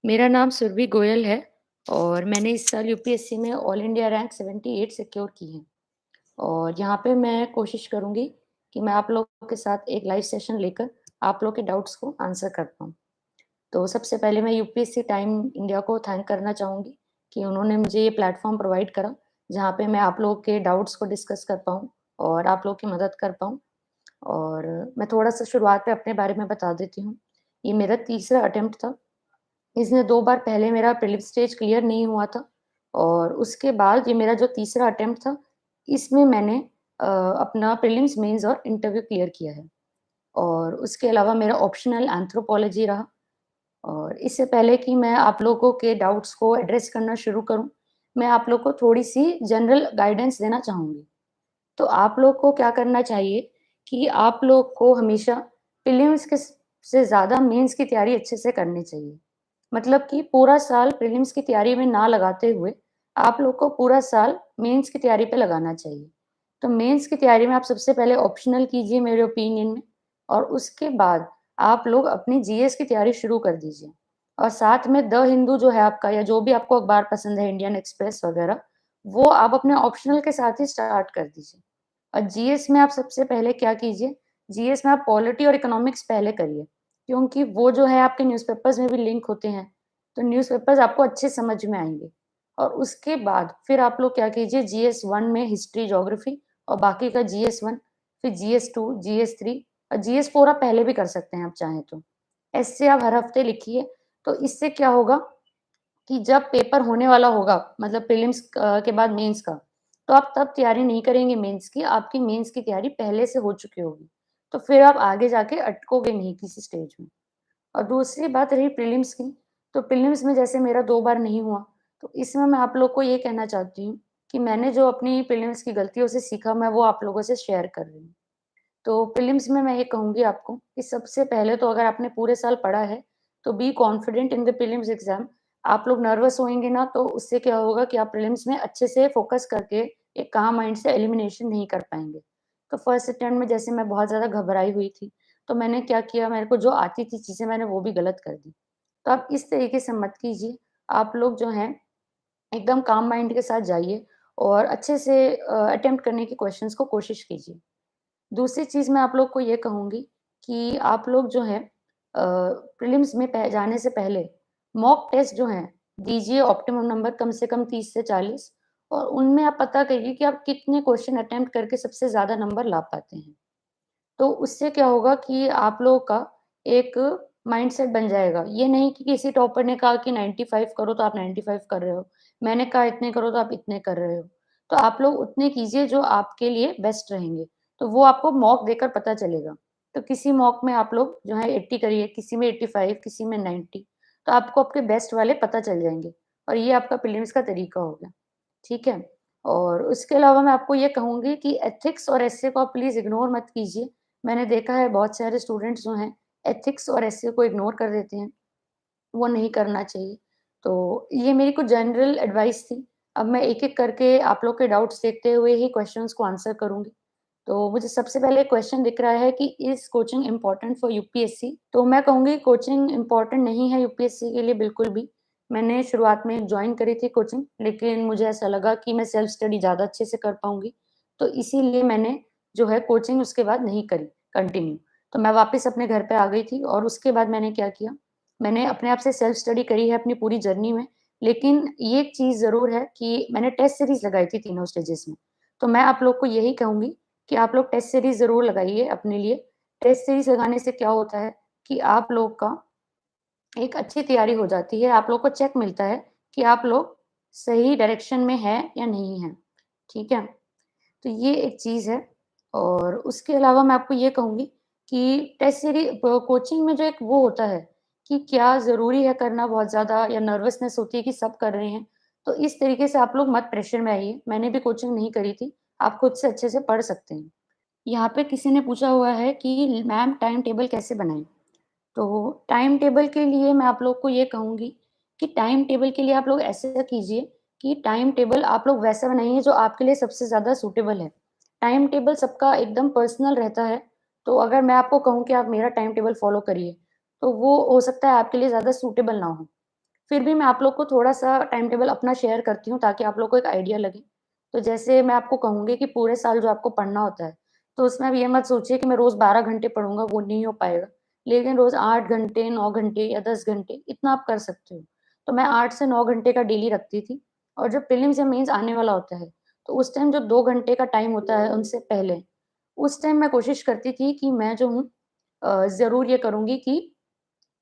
मेरा नाम सुरभि गोयल है और मैंने इस साल यूपीएससी में ऑल इंडिया रैंक 78 सिक्योर की है। और यहाँ पे मैं कोशिश करूँगी कि मैं आप लोगों के साथ एक लाइव सेशन लेकर आप लोग के डाउट्स को आंसर कर पाऊँ। तो सबसे पहले मैं यूपीएससी टाइम इंडिया को थैंक करना चाहूँगी कि उन्होंने मुझे ये प्लेटफ़ॉर्म प्रोवाइड करा, जहाँ पे मैं आप लोगों के डाउट्स को डिस्कस कर पाऊँ और आप लोग की मदद कर पाऊँ। और मैं थोड़ा-सा शुरुआत में अपने बारे में बता देती हूँ। ये मेरा तीसरा अटेम्प्ट था। इसमें 2 बार पहले मेरा प्रीलिम्स स्टेज क्लियर नहीं हुआ था और उसके बाद ये मेरा जो तीसरा अटेम्प्ट था, इसमें मैंने अपना प्रीलिम्स, मेंस और इंटरव्यू क्लियर किया है। और उसके अलावा मेरा ऑप्शनल एंथ्रोपोलॉजी रहा। और इससे पहले कि मैं आप लोगों के डाउट्स को एड्रेस करना शुरू करूँ, मैं आप लोग को थोड़ी-सी जनरल गाइडेंस देना चाहूँगी। तो आप लोग को क्या करना चाहिए कि आप लोग को हमेशा प्रीलिम्स के से ज़्यादा मेंस की तैयारी अच्छे से करनी चाहिए। मतलब कि पूरा साल प्रीलिम्स की तैयारी में ना लगाते हुए, आप लोग को पूरा साल मेंस की तैयारी पे लगाना चाहिए। तो मेंस की तैयारी में आप सबसे पहले ऑप्शनल कीजिए मेरे ओपिनियन में, और उसके बाद आप लोग अपनी जीएस की तैयारी शुरू कर दीजिए। और साथ में द हिंदू जो है आपका, या जो भी आपको अखबार पसंद है, इंडियन एक्सप्रेस वगैरह, वो आप अपने ऑप्शनल के साथ ही स्टार्ट कर दीजिए। और जीएस में आप सबसे पहले क्या कीजिए, जीएस में आप पॉलिटी और इकोनॉमिक्स पहले करिए, क्योंकि वो जो है आपके न्यूज़पेपर्स में भी लिंक होते हैं, तो न्यूज़पेपर्स आपको अच्छे समझ में आएँगे। और उसके बाद फिर आप लोग क्या कीजिए, जीएस 1 में हिस्ट्री, ज्योग्राफी और बाकी का जीएस 1, फिर जीएस 2, जीएस 3 और जीएस 4 आप पहले भी कर सकते हैं आप चाहें तो। ऐसे आप हर हफ्ते लिखिए, तो इससे क्या होगा कि जब पेपर होने वाला होगा, मतलब प्रीलिम्स के बाद मेंस का, तो आप तब तैयारी नहीं करेंगे मेंस की, आपकी मेंस की तैयारी पहले से हो चुकी होगी। तो फिर आप आगे जाके अटकोगे नहीं किसी स्टेज में। और दूसरी बात रही प्रीलिम्स की, तो प्रीलिम्स में जैसे मेरा 2 बार नहीं हुआ, तो इसमें मैं आप लोग को ये कहना चाहती हूँ कि मैंने जो अपनी प्रीलिम्स की गलतियों से सीखा, मैं वो आप लोगों से शेयर कर रही हूँ। तो प्रीलिम्स में मैं ये कहूँगी आपको कि सबसे पहले तो अगर आपने पूरे साल पढ़ा है, तो be confident in the prelims exam. आप लोग नर्वस होएँगे ना, तो उससे क्या होगा कि आप प्रीलिम्स में अच्छे से फ़ोकस करके एक काम माइंड से एलिमिनेशन नहीं कर पाएँगे। तो फर्स्ट अटेम्प्ट में जैसे मैं बहुत ज़्यादा घबराई हुई थी, तो मैंने क्या किया, मेरे को जो आती थी चीज़ें मैंने वो भी गलत कर दी। तो आप इस तरीके से मत कीजिए। आप लोग जो हैं एकदम काम माइंड के साथ जाइए और अच्छे से अटेम्प्ट करने की क्वेश्चंस को कोशिश कीजिए। दूसरी चीज़ मैं आप लोग को ये कहूँगी कि आप लोग जो हैं प्रीलिम्स में पह जाने से पहले मॉक टेस्ट जो हैं, दीजिए ऑप्टिमम नंबर कम से कम 30 से 40, और उनमें आप पता करिए कि आप कितने क्वेश्चन अटेम्प्ट करके सबसे ज़्यादा नंबर ला पाते हैं। तो उससे क्या होगा कि आप लोगों का एक माइंडसेट बन जाएगा। ये नहीं कि किसी टॉपर ने कहा कि 95 करो तो आप 95 कर रहे हो। मैंने कहा इतने करो तो आप इतने कर रहे हो। तो आप लोग उतने कीजिए जो आपके लिए बेस्ट रहेंगे। तो वो आपको मॉक देकर पता चलेगा। तो किसी मॉक में आप लोग जो है 80 करिए, किसी में 85, किसी में 90, तो आपको आपके बेस्ट वाले पता चल जाएँगे। और ये आपका प्रीलिम्स का तरीका हो गया। ठीक है? और उसके अलावा मैं आपको ये कहूँगी कि एथिक्स और एस्से को आप प्लीज़ इग्नोर मत कीजिए। मैंने देखा है बहुत सारे स्टूडेंट्स जो हैं, एथिक्स और एस्से को इग्नोर कर देते हैं, वो नहीं करना चाहिए। तो ये मेरी कुछ जनरल एडवाइस थी। अब मैं एक-एक करके आप लोग के डाउट्स देखते हुए ही क्वेश्चन्स को आंसर करूँगी। तो मुझे सबसे पहले क्वेश्चन दिख रहा है कि is coaching important for UPSC? तो मैं कहूँगी कोचिंग इम्पोर्टेंट नहीं है यूपीएससी के लिए बिल्कुल भी। मैंने शुरुआत में जॉइन करी थी कोचिंग, लेकिन मुझे ऐसा लगा कि मैं सेल्फ स्टडी ज़्यादा अच्छे से कर पाऊँगी। तो इसीलिए मैंने जो है कोचिंग उसके बाद नहीं करी कंटिन्यू। तो मैं वापस अपने घर पे आ गई थी और उसके बाद मैंने क्या किया, मैंने अपने आप से सेल्फ स्टडी करी है अपनी पूरी जर्नी में। लेकिन ये एक चीज़ ज़रूर है कि मैंने टेस्ट सीरीज़ लगाई थी तीनों स्टेजेस में। तो मैं आप लोग को यही कहूँगी कि आप लोग टेस्ट सीरीज़ ज़रूर लगाइए अपने लिए। टेस्ट सीरीज़ लगाने से क्या होता है कि आप लोग का एक अच्छी तैयारी हो जाती है, आप लोग को चेक मिलता है कि आप लोग सही डायरेक्शन में हैं या नहीं हैं, ठीक है? तो ये एक चीज़ है। और उसके अलावा मैं आपको ये कहूँगी कि टेस्ट सीरी प कोचिंग में जो एक वो होता है कि क्या ज़रूरी है करना बहुत ज़्यादा, या नर्वसनेस होती है कि सब कर रहे हैं, तो इस तरीके से आप लोग मत प्रेशर में आइए। मैंने भी कोचिंग नहीं करी थी, आप खुद से अच्छे से पढ़ सकते हैं। यहाँ पे किसी ने पूछा हुआ है कि मैम टाइम टेबल कैसे बनाएँ? तो टाइम टेबल के लिए मैं आप लोग को ये कहूँगी कि टाइम टेबल के लिए आप लोग ऐसा कीजिए कि टाइम टेबल आप लोग वैसा बनाइए जो आपके लिए सबसे ज़्यादा सूटेबल है। टाइम टेबल सबका एकदम पर्सनल रहता है, तो अगर मैं आपको कहूँ कि आप मेरा टाइम टेबल फ़ॉलो करिए, तो वो हो सकता है आपके लिए ज़्यादा सूटेबल ना हो। फिर भी मैं आप लोग को थोड़ा-सा टाइम टेबल अपना शेयर करती हूँ ताकि आप लोग को एक आइडिया लगे। तो जैसे मैं आपको कहूँगी कि पूरे साल जो आपको पढ़ना होता है, तो उसमें आप ये मत सोचिए कि मैं रोज़ 12 घंटे पढ़ूँगा, वो नहीं हो पाएगा। लेकिन रोज़ 8 घंटे, 9 घंटे या 10 घंटे इतना आप कर सकते हो। तो मैं 8 से 9 घंटे का डेली रखती थी और जो प्रीलिम्स या मेंस आने वाला होता है, तो उस टाइम जो 2 घंटे का टाइम होता है उनसे पहले, उस टाइम मैं कोशिश करती थी कि मैं जो हूँ ज़रूर ये करूँगी कि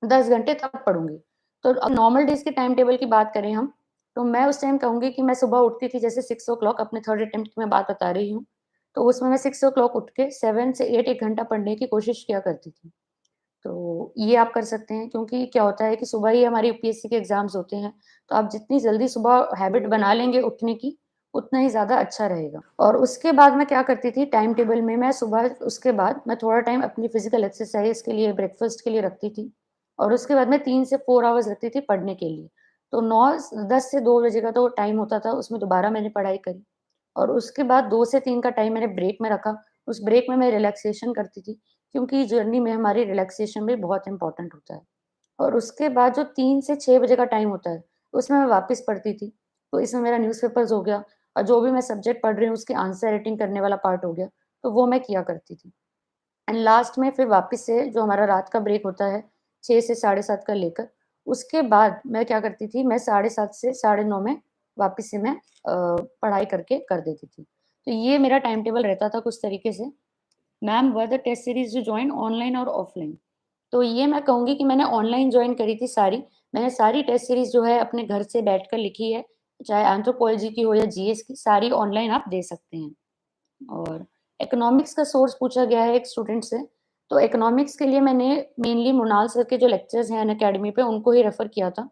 10 घंटे तब पढ़ूँगी। तो अब नॉर्मल डेज़ के टाइम टेबल की बात करें हम, तो मैं उस टाइम कहूँगी कि मैं सुबह उठती थी जैसे 6 ओ क्लॉक अपने थर्ड अटेम्प्ट की मैं बात बता रही हूँ। तो उसमें मैं 6 ओ क्लॉक उठ के 7 से 8 1 घंटा पढ़ने की कोशिश किया करती थी। तो ये आप कर सकते हैं क्योंकि क्या होता है कि सुबह ही हमारे यूपीएससी के एग्ज़ाम्स होते हैं, तो आप जितनी जल्दी सुबह हैबिट बना लेंगे उठने की, उतना ही ज़्यादा अच्छा रहेगा। और उसके बाद मैं क्या करती थी टाइम टेबल में मैं सुबह उसके बाद मैं थोड़ा टाइम अपनी फिज़िकल एक्सरसाइज़ के लिए, ब्रेकफ़ास्ट के लिए रखती थी और उसके बाद मैं 3 से 4 आवर्स रखती थी पढ़ने के लिए। तो 10 से 2 बजे का तो टाइम होता था, उसमें दोबारा मैंने पढ़ाई करी और उसके बाद 2 से 3 का टाइम मैंने ब्रेक में रखा। उस ब्रेक में मैं रिलैक्सेशन करती थी। क्योंकि जर्नी में हमारी रिलैक्सेशन भी बहुत इम्पोर्टेंट होता है। और उसके बाद जो 3 से 6 बजे का टाइम होता है, उसमें मैं वापस पढ़ती थी। तो इसमें मेरा न्यूज़पेपर्स हो गया और जो भी मैं सब्जेक्ट पढ़ रही हूँ उसकी आंसर राइटिंग करने वाला पार्ट हो गया, तो वो मैं किया करती थी। एंड लास्ट में फिर वापस से जो हमारा रात का ब्रेक होता है, 6 से साढ़े 7 का लेकर, उसके बाद मैं क्या करती थी, मैं साढ़े 7 से साढ़े 9 में वापस से मैं पढ़ाई करके कर देती थी। तो ये मेरा टाइम टेबल रहता था कुछ तरीके से। Ma'am were the test series you join online और ऑफलाइन? तो ये मैं कहूँगी कि मैंने ऑनलाइन जॉइन करी थी सारी। मैंने सारी टेस्ट सीरीज़ जो है अपने घर से बैठकर लिखी है, चाहे एंथ्रोपोलॉजी की हो या जीएस की, सारी ऑनलाइन आप दे सकते हैं। और इकोनॉमिक्स का सोर्स पूछा गया है एक स्टूडेंट से, तो इकोनॉमिक्स के लिए मैंने मेनली मृणाल सर के जो लेक्चर्स हैं अनअकैडमी पे उनको ही रेफ़र किया था।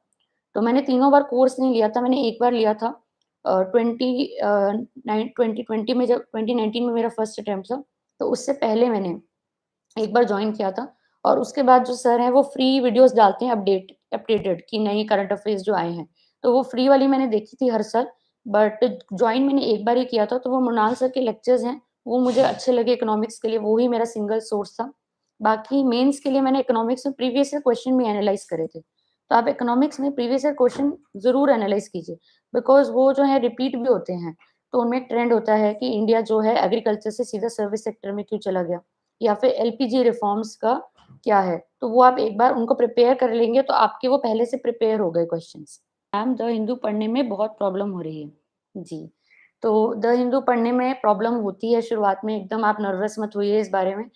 तो मैंने तीनों बार कोर्स नहीं लिया था, मैंने एक बार लिया था 2020 में जब 2019 में मेरा फर्स्ट अटेम्प्ट था, तो उससे पहले मैंने एक बार जॉइन किया था और उसके बाद जो सर हैं वो फ्री वीडियोज़ डालते हैं अपडेटेड कि नई करंट अफ़ेयर्स जो आए हैं। तो वो फ्री वाली मैंने देखी थी हर साल, बट जॉइन मैंने एक बार ही किया था, तो वो मृणाल सर के लेक्चर्स हैं, वो मुझे अच्छे लगे इकोनॉमिक्स के लिए, वो ही मेरा सिंगल सोर्स था। बाकी मेंस के लिए मैंने इकोनॉमिक्स में प्रीवियस ईयर क्वेश्चन भी एनालाइज़ करे थे। तो आप इकोनॉमिक्स में प्रीवियस ईयर क्वेश्चन ज़रूर एनालाइज़ कीजिए, बिकॉज़ वो जो है रिपीट भी होते हैं। तो उनमें एक ट्रेंड होता है कि इंडिया जो है एग्रीकल्चर से सीधा सर्विस सेक्टर में क्यों चला गया? या फिर एलपीजी रिफॉर्म्स का क्या है? तो वो आप एक बार उनको प्रिपेयर कर लेंगे तो आपके वो पहले से प्रिपेयर हो गए क्वेश्चन्स। मैम द हिंदू पढ़ने में बहुत प्रॉब्लम हो रही है। जी, तो द हिंदू पढ़ने में प्रॉब्लम होती है शुरुआत में, एकदम आप नर्वस मत होइए इस बारे में।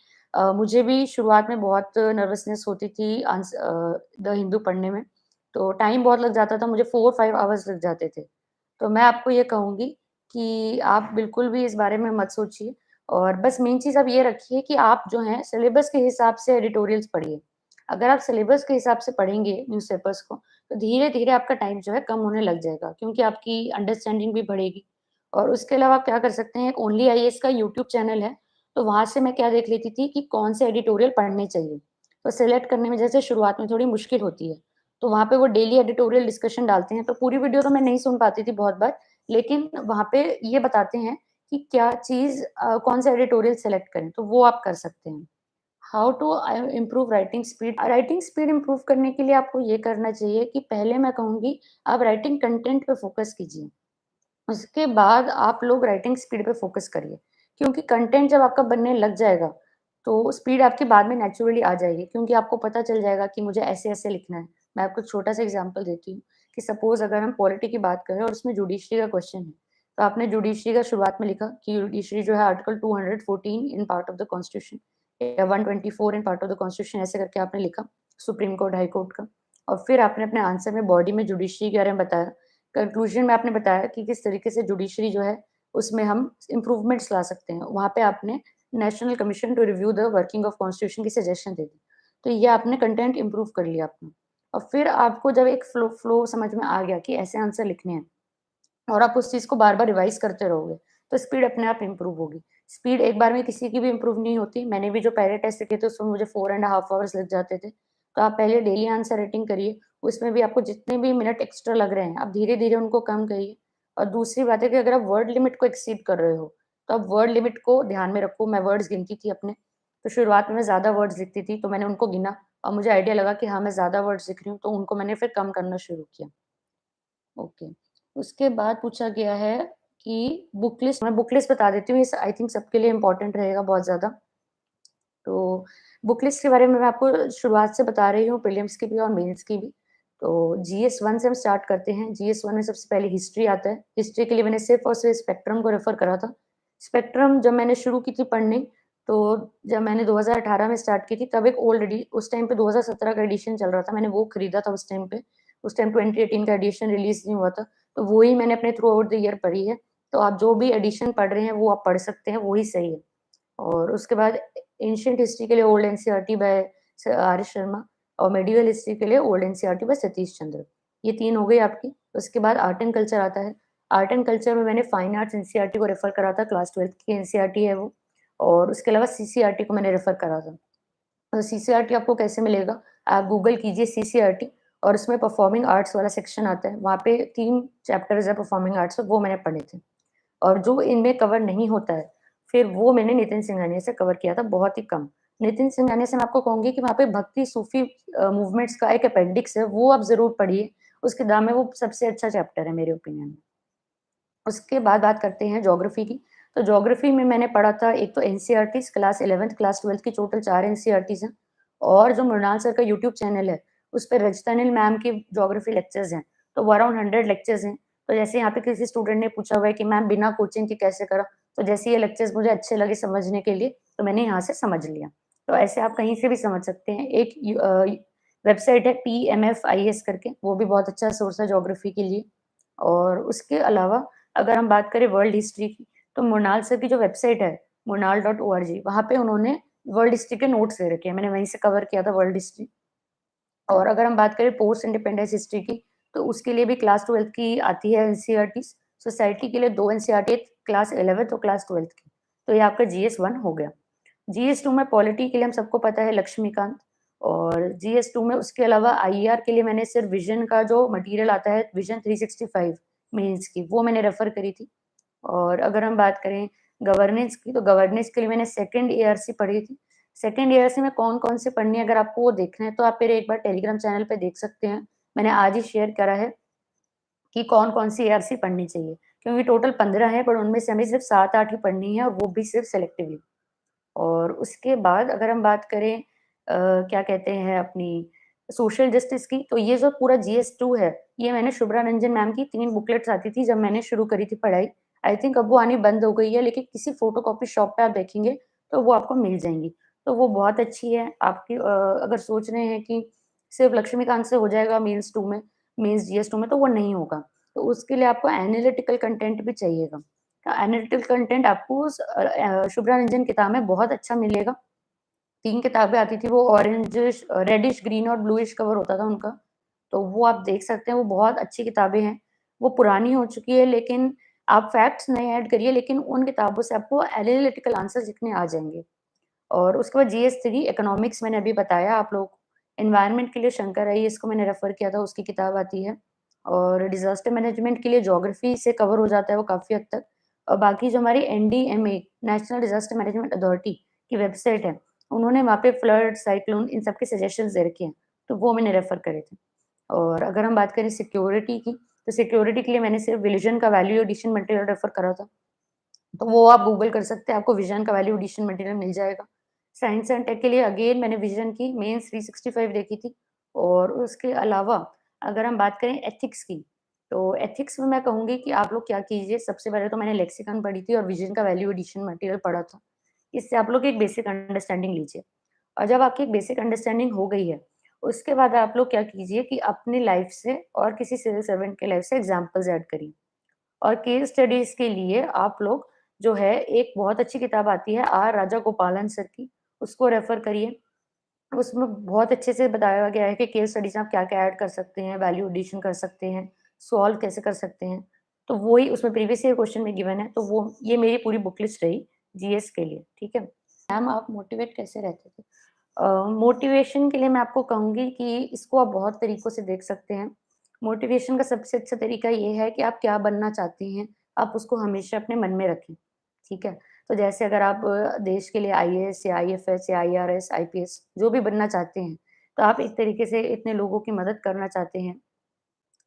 मुझे भी शुरुआत में बहुत नर्वसनेस होती थी द हिंदू पढ़ने में, तो टाइम बहुत लग जाता था, मुझे 4-5 आवर्स लग जाते थे। तो मैं आपको ये कहूँगी कि आप बिल्कुल भी इस बारे में मत सोचिए और बस मेन चीज़ आप ये रखिए कि आप जो हैं सिलेबस के हिसाब से एडिटोरियल्स पढ़िए। अगर आप सिलेबस के हिसाब से पढ़ेंगे न्यूज़पेपर्स को, तो धीरे-धीरे आपका टाइम जो है कम होने लग जाएगा क्योंकि आपकी अंडरस्टैंडिंग भी बढ़ेगी। और उसके अलावा आप क्या कर सकते हैं, एक ओनली आईएएस का यूट्यूब चैनल है, तो वहाँ से मैं क्या देख लेती थी कि कौन से एडिटोरियल पढ़ने चाहिए। तो सेलेक्ट करने में जैसे शुरुआत में थोड़ी मुश्किल होती है, तो वहाँ पे वो डेली एडिटोरियल डिस्कशन डालते हैं, तो पूरी वीडियो तो मैं नहीं सुन पाती थी बहुत बार, लेकिन वहाँ पे ये बताते हैं कि क्या चीज़ कौन सा एडिटोरियल सेलेक्ट करें, तो वो आप कर सकते हैं। How to improve writing speed? Writing speed improve करने के लिए आपको ये करना चाहिए कि पहले मैं कहूँगी आप राइटिंग कंटेंट पे फ़ोकस कीजिए। उसके बाद आप लोग राइटिंग स्पीड पे फ़ोकस करिए, क्योंकि कंटेंट जब आपका बनने लग जाएगा, तो स्पीड आपकी बाद में नेचुरली आ जाएगी क्योंकि आपको पता चल जाएगा कि मुझे ऐसे-ऐसे लिखना है। मैं आपको छोटा-सा एग्ज़ाम्पल देती हूँ कि सपोज़ अगर हम पॉलिटी की बात करें और उसमें जुडिशरी का क्वेश्चन है, तो आपने जुडिशरी का शुरुआत में लिखा कि जुडिशरी जो है article 214 in part of the constitution या 124 in part of the constitution ऐसे करके आपने लिखा, सुप्रीम कोर्ट, हाई कोर्ट का। और फिर आपने अपने आंसर में बॉडी में जुडिशरी के बारे में बताया। कंक्लूजन में आपने बताया कि किस तरीके से जुडिशरी जो है, उसमें हम इम्प्रूवमेंट्स ला सकते हैं। वहाँ पे आपने national commission to review the working of constitution की सजेशन दे दी। तो ये आपने कंटेंट इम्प्रूव कर लिया अपना। और फिर आपको जब एक फ्लो समझ में आ गया कि ऐसे आंसर लिखने हैं और आप उस चीज़ को बार-बार रिवाइज़ करते रहोगे, तो स्पीड अपने आप इम्प्रूव होगी। स्पीड एक बार में किसी की भी इम्प्रूव नहीं होती। मैंने भी जो पहले टेस्ट किए थे उसमें मुझे 4 एंड हाफ आवर्स लग जाते थे। तो आप पहले डेली आंसर राइटिंग करिए, उसमें भी आपको जितने भी मिनट एक्स्ट्रा लग रहे हैं, आप धीरे-धीरे उनको कम करिए। और दूसरी बात है कि अगर आप वर्ड लिमिट को एक्सीड कर रहे हो, तो आप वर्ड लिमिट को ध्यान में रखो। मैं वर्ड्स गिनती थी अपने, तो शुरुआत में मैं ज़्यादा वर्ड्स लिखती थी, तो मैंने उनको गिना, और मुझे आइडिया लगा कि हाँ, मैं ज़्यादा वर्ड्स लिख रही हूँ, तो उनको मैंने फिर कम करना शुरू किया। ओके। उसके बाद पूछा गया है कि बुक लिस्ट बता देती हूँ, ये आई थिंक सबके लिए इम्पोर्टेंट रहेगा बहुत ज़्यादा। तो बुक लिस्ट के बारे में मैं आपको शुरुआत से बता रही हूँ, प्रीलिम्स की भी और मेंस की भी। तो जीएस 1 से हम स्टार्ट करते हैं। जीएस 1 में सबसे पहले हिस्ट्री आता है। हिस्ट्री के लिए मैंने सिर्फ़ और सिर्फ़ स्पेक्ट्रम को रेफ़र करा था। स्पेक्ट्रम जब मैंने शुरू की थी पढ़नी, तो जब मैंने 2018 में स्टार्ट की थी, तब एक ओल्ड उस टाइम पे 2017 का एडिशन चल रहा था, मैंने वो खरीदा था उस टाइम पे। उस टाइम 2018 का एडिशन रिलीज़ नहीं हुआ था, तो वो ही मैंने अपने थ्रू आउट द ईयर पढ़ी है। तो आप जो भी एडिशन पढ़ रहे हैं, वो आप पढ़ सकते हैं, वो ही सही है। और उसके बाद एंशिएंट हिस्ट्री के लिए old NCERT by R S Sharma और मेडिवल हिस्ट्री के लिए old NCERT by Satish Chandra. ये 3 हो गई आपकी। उसके बाद आर्ट एंड कल्चर आता है। आर्ट एंड कल्चर में मैंने फाइन आर्ट्स एनसीईआरटी को रेफर करा था, क्लास 12th की एनसीईआरटी है वो। और उसके अलावा सीसीईआरटी को मैंने रेफर करा था। सीसीईआरटी आपको कैसे मिलेगा? आप गूगल कीजिए सीसीईआरटी और उसमें परफॉर्मिंग आर्ट्स वाला सेक्शन आता है। वहाँ पे 3 चैप्टर्स है परफॉर्मिंग आर्ट्स, वो मैंने पढ़े थे। और जो इनमें कवर नहीं होता है, फिर वो मैंने नितिन सिंघानिया से कवर किया था बहुत ही कम। नितिन सिंघानिया से मैं आपको कहूँगी कि वहाँ पे भक्ति सूफ़ी मूवमेंट्स का एक अपेंडिक्स है, वो आप ज़रूर पढ़िए। उसकी किताब में वो सबसे अच्छा चैप्टर है मेरे ओपिनियन में। उसके बाद बात करते हैं ज्योग्राफी की। तो ज्योग्राफी में मैंने पढ़ा था एक तो NCERTs class 11th, class 12th की टोटल 4 एनसीईआरटीज़ हैं और जो मृणाल सर का यूट्यूब चैनल है, उस पे रजता अनिल मैम की ज्योग्राफी लेक्चर्स हैं, तो वो अराउंड 100 लेक्चर्स हैं। तो जैसे यहाँ पे किसी स्टूडेंट ने पूछा हुआ है कि मैम बिना कोचिंग के कैसे करा? तो जैसे ये लेक्चर्स मुझे अच्छे लगे समझने के लिए, तो मैंने यहाँ से समझ लिया। तो ऐसे आप कहीं से भी समझ सकते हैं। एक वेबसाइट है पीएमएफआईएस करके, वो भी बहुत अच्छा सोर्स है ज्योग्राफी के लिए। और उसके अलावा अगर हम बात करें वर्ल्ड हिस्ट्री की, तो मृणाल सर की जो वेबसाइट है, mrinal.org, वहाँ पे उन्होंने वर्ल्ड हिस्ट्री के नोट्स दे रखे हैं। मैंने वहीं से कवर किया था वर्ल्ड हिस्ट्री। और अगर हम बात करें पोस्ट इंडिपेंडेंस हिस्ट्री की, तो उसके लिए भी क्लास 12th की आती है एनसीईआरटीज़। सोसाइटी के लिए 2 एनसीईआरटी, क्लास 11th और क्लास 12th की। तो ये आपका जीएस 1 हो गया। जीएस 2 में पॉलिटी के लिए हम सबको पता है लक्ष्मीकांत। और जीएस 2 में उसके अलावा आईईआर के लिए मैंने सिर्फ विज़न का जो मटीरियल आता है, विज़न 365 मेंस की, वो मैंने रेफ़र करी थी। और अगर हम बात करें गवर्नेंस की, तो गवर्नेंस के लिए मैंने सेकंड एआरसी पढ़ी थी। सेकंड एआरसी में कौन-कौन से पढ़नी है, अगर आपको वो देखना है, तो आप मेरे एक बार टेलीग्राम चैनल पे देख सकते हैं। मैंने आज ही शेयर करा है कि कौन-कौन सी एआरसी पढ़नी चाहिए, क्योंकि टोटल 15 है, पर उनमें से हमें सिर्फ 7-8 ही पढ़नी है और वो भी सिर्फ सेलेक्टिवली। और उसके बाद अगर हम बात करें क्या कहते हैं अपनी सोशल जस्टिस की, तो ये जो पूरा जीएस 2 है, ये मैंने शुभ्रा रंजन मैम की 3 बुकलेट्स आती थी जब मैंने शुरू करी थी पढ़ाई। आई थिंक अब वो आनी बंद हो गई है, लेकिन किसी फ़ोटोकॉपी शॉप पे आप देखेंगे, तो वो आपको मिल जाएँगी। तो वो बहुत अच्छी है, आपकी अगर सोच रहे हैं कि सिर्फ़ लक्ष्मीकांत से हो जाएगा मेंस जीएस 2 में, तो वो नहीं होगा। तो उसके लिए आपको एनालिटिकल कंटेंट भी चाहिएगा। एनालिटिकल कंटेंट आपको शुभ्रा रंजन किताब में बहुत अच्छा मिलेगा। 3 किताबें आती थी, वो ऑरेंजिश रेडिश, ग्रीन और ब्लूइश कवर होता था उनका। तो वो आप देख सकते हैं, वो बहुत अच्छी किताबें हैं। वो पुरानी हो चुकी है, लेकिन आप फैक्ट्स नहीं ऐड करिए, लेकिन उन किताबों से आपको एनालिटिकल आंसर्स लिखने आ जाएँगे। और उसके बाद जीएस 3 इकोनॉमिक्स मैंने अभी बताया आप लोगों को। एनवायरनमेंट के लिए शंकर अय्यर को मैंने रेफ़र किया था, उसकी किताब आती है। और डिज़ास्टर मैनेजमेंट के लिए ज्योग्राफी से कवर हो जाता है वो काफ़ी हद तक। और बाकी जो हमारी NDMA, national disaster management authority की वेबसाइट है, उन्होंने वहाँ पे फ्लड, साइक्लोन इन सब के सजेशंस दे रखे हैं, तो वो मैंने रेफ़र करे थे। और अगर हम बात करें सिक्योरिटी की, तो सिक्योरिटी के लिए मैंने सिर्फ विज़न का वैल्यू एडिशन मटेरियल रेफ़र करा था। तो वो आप गूगल कर सकते हैं, आपको विज़न का वैल्यू एडिशन मटेरियल मिल जाएगा। साइंस एंड टेक के लिए अगेन मैंने विज़न की मेंस 365 देखी थी। और उसके अलावा अगर हम बात करें एथिक्स की, तो एथिक्स में मैं कहूँगी कि आप लोग क्या कीजिए, सबसे पहले तो मैंने लेक्सिकन पढ़ी थी और विज़न का वैल्यू एडिशन मटेरियल पढ़ा था। इससे आप लोग एक बेसिक अंडरस्टैंडिंग लीजिए। और जब आपकी एक बेसिक अंडरस्टैंडिंग हो गई है, उसके बाद आप लोग क्या कीजिए कि अपनी लाइफ़ से और किसी सिविल सर्वेंट की लाइफ़ से एग्ज़ाम्पल्स ऐड करिए। और केस स्टडीज़ के लिए आप लोग जो है, एक बहुत अच्छी किताब आती है आर राजागोपालन सर की, उसको रेफ़र करिए। उसमें बहुत अच्छे से बताया गया है कि केस स्टडीज़ में आप क्या-क्या ऐड कर सकते हैं, वैल्यू एडिशन कर सकते हैं, सॉल्व कैसे कर सकते हैं। तो वो ही उसमें प्रीवियस ईयर क्वेश्चन में गिवन है, तो वो ये मेरी पूरी बुक लिस्ट रही जीएस के लिए, ठीक है। मैम आप मोटिवेट कैसे रहते थे? मोटिवेशन के लिए मैं आपको कहूँगी कि इसको आप बहुत तरीकों से देख सकते हैं। मोटिवेशन का सबसे अच्छा तरीका ये है कि आप क्या बनना चाहते हैं, आप उसको हमेशा अपने मन में रखें, ठीक है? तो जैसे अगर आप देश के लिए आईएएस या आईएफएस या आईआरएस, आईपीएस जो भी बनना चाहते हैं, तो आप एक तरीके से इतने लोगों की मदद करना चाहते हैं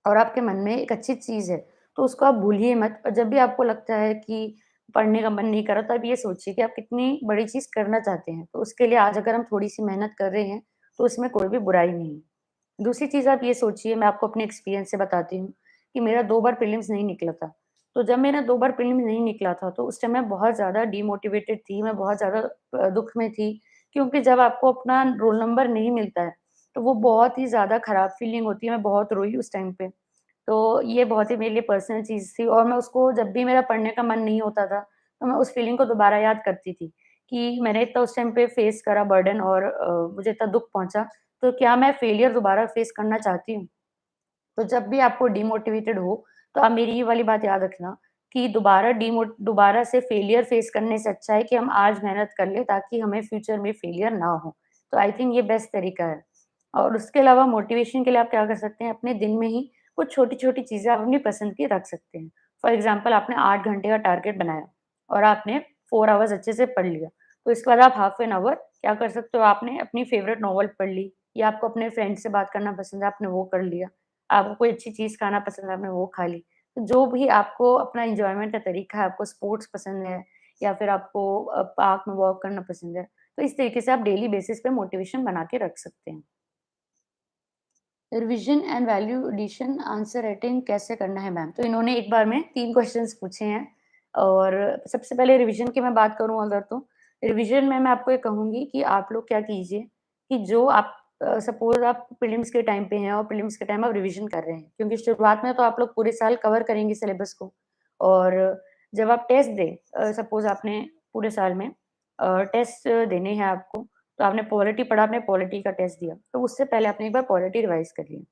और आपके मन में एक अच्छी चीज़ है, तो उसको आप भूलिए मत। और जब भी आपको लगता है कि पढ़ने का मन नहीं कर रहा, तो आप ये सोचिए कि आप कितनी बड़ी चीज़ करना चाहते हैं। तो उसके लिए आज अगर हम थोड़ी-सी मेहनत कर रहे हैं, तो उसमें कोई भी बुराई नहीं है। दूसरी चीज़ आप ये सोचिए, मैं आपको अपने एक्सपीरियंस से बताती हूँ कि मेरा 2 बार प्रीलिम्स नहीं निकला था। तो जब मेरा 2 बार प्रीलिम्स नहीं निकला था, तो उस टाइम मैं बहुत ज़्यादा डिमोटिवेटेड थी, मैं बहुत ज़्यादा दुःख में थी, क्योंकि जब आपको अपना रोल नंबर नहीं मिलता है, तो वो बहुत ही ज़्यादा खराब फीलिंग होती है। मैं बहुत रोई उस टाइम पे। तो ये बहुत ही मेरे लिए पर्सनल चीज़ थी और मैं उसको जब भी मेरा पढ़ने का मन नहीं होता था, तो मैं उस फीलिंग को दोबारा याद करती थी कि मैंने इतना उस टाइम पे फेस करा बर्डन और मुझे इतना दुःख पहुँचा, तो क्या मैं फेलियर दोबारा फेस करना चाहती हूँ? तो जब भी आपको डिमोटिवेटेड हो, तो आप मेरी ये वाली बात याद रखना कि दोबारा से फेलियर फेस करने से अच्छा है कि हम आज मेहनत कर लें ताकि हमें फ्यूचर में फेलियर ना हो। तो आई थिंक ये बेस्ट तरीका है। और उसके अलावा मोटिवेशन के लिए आप क्या कर सकते हैं, अपने दिन में ही कुछ छोटी-छोटी चीज़ें आप अपनी पसंद की रख सकते हैं। फॉर एग्ज़ाम्पल आपने 8 घंटे का टारगेट बनाया और आपने 4 आवर्स अच्छे से पढ़ लिया। तो इसके बाद आप हाफ एन आवर क्या कर सकते हो, आपने अपनी फ़ेवरेट नॉवल पढ़ ली या आपको अपने फ्रेंड से बात करना पसंद है, आपने वो कर लिया। आपको कोई अच्छी चीज़ खाना पसंद है, आपने वो खा ली। तो जो भी आपको अपना एन्जॉयमेंट का तरीका है, आपको स्पोर्ट्स पसंद है या फिर आपको पार्क में वॉक करना पसंद है, तो इस तरीके से आप डेली बेसिस पे मोटिवेशन बना के रख सकते हैं। Revision and value addition answer writing कैसे करना है मैम? तो इन्होंने एक बार में 3 क्वेश्चन्स पूछे हैं और सबसे पहले रिविज़न की मैं बात करूँ अगर तो, रिविज़न में मैं आपको ये कहूँगी कि आप लोग क्या कीजिए कि जो आप सपोज़ आप प्रीलिम्स के टाइम पे हैं और प्रीलिम्स के टाइम आप रिविज़न कर रहे हैं, क्योंकि शुरुआत में तो आप लोग पूरे साल कवर करेंगे सिलेबस को और जब आप टेस्ट दें सपोज़ आपने पूरे साल में टेस्ट देने हैं आपको, तो आपने पॉलिटी पढ़ा, आपने पॉलिटी का टेस्ट दिया, तो उससे पहले आपने एक बार पॉलिटी रिवाइज़ कर लिया।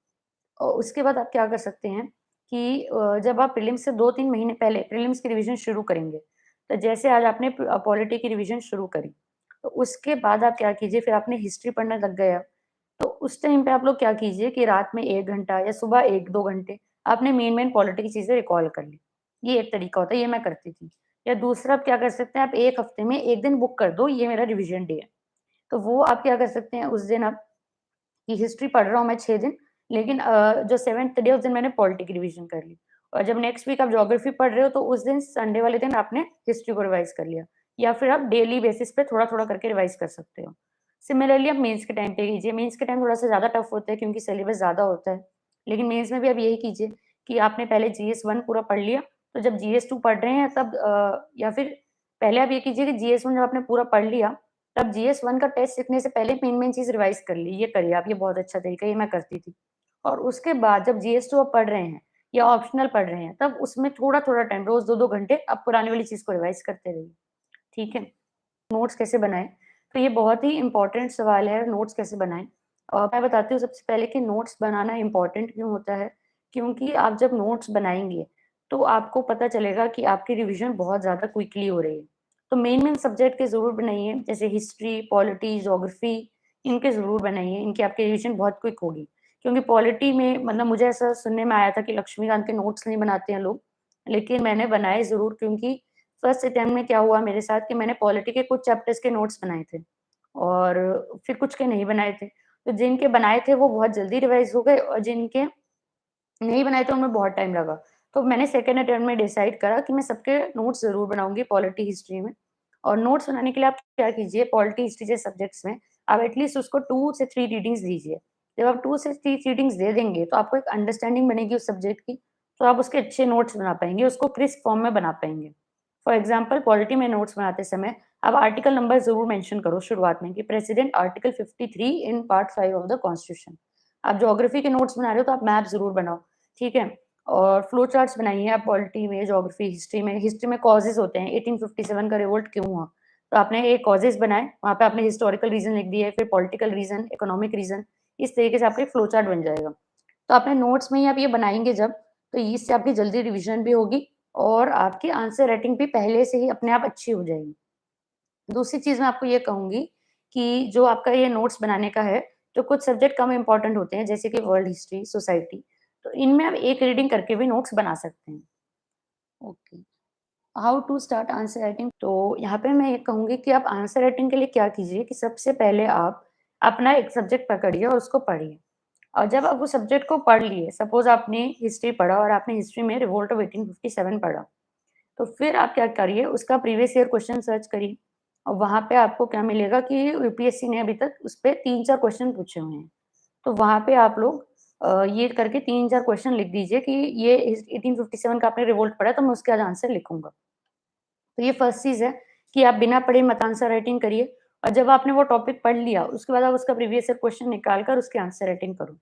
और उसके बाद आप क्या कर सकते हैं कि जब आप प्रीलिम्स से 2-3 महीने पहले प्रीलिम्स की रिवीजन शुरू करेंगे, तो जैसे आज आपने पॉलिटी की रिवीजन शुरू करी, तो उसके बाद आप क्या कीजिए, फिर आपने हिस्ट्री पढ़ने लग गए आप, तो उस टाइम पे आप लोग क्या कीजिए कि रात में 1 घंटा या सुबह 1-2 घंटे आपने मेन-मेन पॉलिटी की चीज़ें रिकॉल कर ली। ये एक तरीका होता है, ये मैं करती थी। या दूसरा आप क्या कर सकते हैं, आप 1 हफ्ते में 1 दिन बुक कर दो, ये मेरा रिवीजन डे है। तो वो आप क्या कर सकते हैं, उस दिन आप कि हिस्ट्री पढ़ रहा हूँ मैं 6 दिन, लेकिन जो 7th डे उस दिन मैंने पॉलिटी की रिवीजन कर ली। और जब नेक्स्ट वीक आप ज्योग्राफी पढ़ रहे हो तो उस दिन संडे वाले दिन आपने हिस्ट्री को रिवाइज़ कर लिया। या फिर आप डेली बेसिस पे थोड़ा-थोड़ा करके रिवाइज़ कर सकते हो। सिमिलरली आप मेंस के टाइम पे कीजिए, मेंस के टाइम थोड़ा-सा ज़्यादा टफ होता है क्योंकि सिलेबस ज़्यादा होता है। लेकिन मेंस में भी आप यही कीजिए कि आपने पहले जीएस 1 पूरा पढ़ लिया, तो जब जीएस 2 पढ़ रहे हैं तब या फिर पहले आप ये कीजिए कि जीएस 1 जब आपने पूरा पढ़ लिया, तब जीएस 1 का टेस्ट लिखने से पहले मेन-मेन चीज़ रिवाइज़ कर ली, ये करिए आप, ये बहुत अच्छा तरीका है, ये मैं करती थी। और उसके बाद जब जीएस 2 आप पढ़ रहे हैं या ऑप्शनल पढ़ रहे हैं, तब उसमें थोड़ा-थोड़ा टाइम, रोज़ 2-2 घंटे आप पुरानी वाली चीज़ को रिवाइज़ करते रहिए, ठीक है? नोट्स कैसे बनाएँ? तो ये बहुत ही इम्पोर्टेंट सवाल है, नोट्स कैसे बनाएँ? मैं बताती हूँ सबसे पहले कि नोट्स बनाना इम्पोर्टेंट क्यों होता है? क्योंकि आप जब नोट्स बनाएँगे, तो आपको पता चलेगा कि आपकी रिविज़न बहुत ज़्यादा क्विकली हो रही है। तो मेन-मेन सब्जेक्ट के ज़रूर बनाइए, जैसे हिस्ट्री, पॉलिटी, ज्योग्राफी, इनके ज़रूर बनाइए, इनकी आपकी रिविज़न बहुत क्विक होगी। क्योंकि पॉलिटी में मतलब मुझे ऐसा सुनने में आया था कि लक्ष्मीकांत के नोट्स नहीं बनाते हैं लोग, लेकिन मैंने बनाए ज़रूर क्योंकि फर्स्ट अटेम्प्ट में क्या हुआ मेरे साथ कि मैंने पॉलिटी के कुछ चैप्टर्स के नोट्स बनाए थे और फिर कुछ के नहीं बनाए थे। तो जिनके बनाए थे वो बहुत जल्दी रिवाइज़ हो गए और जिनके नहीं बनाए थे उनमें बहुत टाइम लगा। तो मैंने सेकंड अटेम्प्ट में डिसाइड करा कि मैं सबके नोट्स ज़रूर बनाऊँगी पॉलिटी, हिस्ट्री में। और नोट्स बनाने के लिए आप क्या कीजिए, पॉलिटी, हिस्ट्री जैसे सब्जेक्ट्स में आप एटलीस्ट उसको 2 से 3 रीडिंग्स दीजिए। जब आप 2 से 3 रीडिंग्स दे देंगे तो आपको एक अंडरस्टैंडिंग बनेगी उस सब्जेक्ट की, तो आप उसके अच्छे नोट्स बना पाएँगे, उसको क्रिस्प फॉर्म में बना पाएँगे। फॉर एग्ज़ाम्पल पॉलिटी में नोट्स बनाते समय आप आर्टिकल नंबर ज़रूर मेंशन करो शुरुआत में कि president article 53 in part 5 of the constitution. आप ज्योग्राफी के नोट्स बना रहे हो तो आप मैप ज़रूर बनाओ, ठीक है? और फ्लो चार्ट्स बनाइए आप पॉलिटी में, ज्योग्राफी, हिस्ट्री में। हिस्ट्री में कॉजेज़ होते हैं, 1857 का रिवोल्ट क्यों हुआ? तो आपने एक कॉजेज़ बनाए, वहाँ पे आपने हिस्टोरिकल रीज़न लिख दिए, फिर पॉलिटिकल रीज़न, इकोनॉमिक रीज़न, इस तरीके से आपका एक फ्लो चार्ट बन जाएगा। तो अपने नोट्स में ही आप ये बनाएँगे जब, तो इससे आपकी जल्दी रिवीज़न भी होगी और आपकी आंसर राइटिंग भी पहले से ही अपने आप अच्छी हो जाएगी। दूसरी चीज़ मैं आपको ये कहूँगी कि जो आपका ये नोट्स बनाने का है, तो कुछ सब्जेक्ट कम इम्पोर्टेंट होते हैं, जैसे कि वर्ल्ड हिस्ट्री, सोसाइटी, तो इनमें आप एक रीडिंग करके भी नोट्स बना सकते हैं। Okay. How to start answer writing? तो यहाँ पे मैं ये कहूँगी कि आप आंसर राइटिंग के लिए क्या कीजिए कि सबसे पहले आप अपना एक सब्जेक्ट पकड़िए और उसको पढ़िए। और जब आप उस सब्जेक्ट को पढ़ लिए, सपोज़ आपने हिस्ट्री पढ़ा और आपने हिस्ट्री में रिवोल्ट ऑफ 1857 पढ़ा, तो फिर आप क्या करिए, उसका प्रीवियस ईयर क्वेश्चन सर्च करिए और वहाँ पे आपको क्या मिलेगा कि यूपीएससी ने अभी तक उस पे 3-4 क्वेश्चन पूछे हुए हैं। तो वहाँ पे आप लोग ये करके 3-4 क्वेश्चन लिख दीजिए कि ये 1857 का आपने रिवोल्ट पढ़ा है, तो मैं उसके आज आंसर लिखूँगा। तो ये फर्स्ट चीज़ है कि आप बिना पढ़े मत आंसर राइटिंग करिए और जब आपने वो टॉपिक पढ़ लिया, उसके बाद आप उसका प्रीवियस ईयर क्वेश्चन निकाल कर उसकी आंसर राइटिंग करो।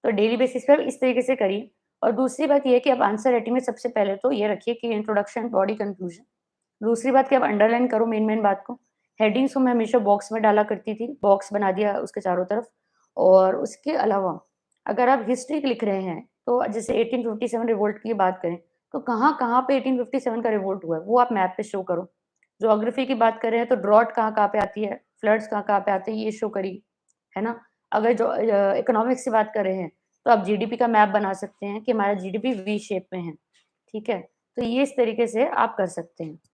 तो डेली बेसिस पे आप इस तरीके से करिए और दूसरी बात ये है कि आप आंसर राइटिंग में सबसे पहले तो ये रखिए कि इंट्रोडक्शन, बॉडी, कंक्लूजन। दूसरी बात कि आप अंडरलाइन करो मेन-मेन बात को। हेडिंग्स को मैं हमेशा बॉक्स में डाला करती थी, बॉक्स बना दिया उसके चारों तरफ और उसके अलावा अगर आप हिस्ट्री लिख रहे हैं, तो जैसे 1857 रिवोल्ट की बात करें, तो कहाँ-कहाँ पे 1857 का रिवोल्ट हुआ है, वो आप मैप पे शो करो। ज्योग्राफी की बात कर रहे हैं, तो ड्रॉट कहाँ-कहाँ पे आती है, फ्लड्स कहाँ-कहाँ पे आते हैं, ये शो करिए, है ना? अगर जो इकोनॉमिक्स की बात कर रहे हैं, तो आप जीडीपी का मैप बना सकते हैं कि हमारा जीडीपी वी शेप में है, ठीक है? तो ये इस तरीके से आप कर सकते हैं।